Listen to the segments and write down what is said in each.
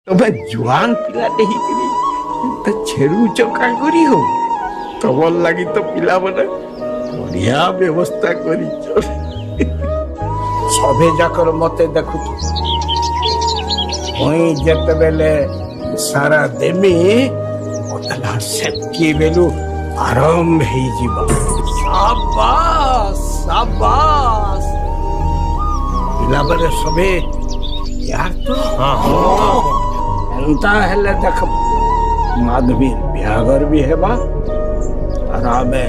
ତମେ ଜୁଆନ ପିଲାଟେ ହେଇକିରି ଏନ୍ତା ଛେରୁଛ କାଁ କରି ହୋ ତମର ଲାଗି ତ ପିଲାମାନେ ବଢିଆ ବ୍ୟବସ୍ଥା କରିଛ ସଭେ ଯାକର ମତେ ଦେଖୁଛୁ ମୁଇଁ ଯେତେବେଳେ ସାରା ଦେମି ମତେ ସେତକି ବେଲୁ ଆରମ୍ଭ ହେଇଯିବ ସାବାସ ସାବାସ ପିଲାମାନେ ସଭେ यार तो एंता हेले देख माधवीर ब्यागर भी है बा आराम है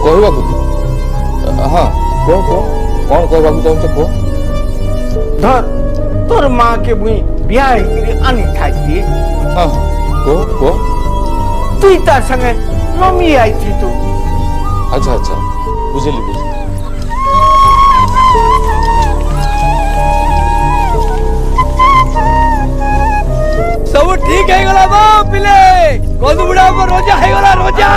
कहवाक हाँ कह कह कौन कहवाक चाहछ कह धर तोर माँ के मुई ब्याह हिकरी आनी थाती हाँ कह कह तू तार संगे नमी आई थी तू अच्छा अच्छा बुझली बुझली सब ठीक है गला बा पिले कोदुबड़ा पर रोजा है गला रोजा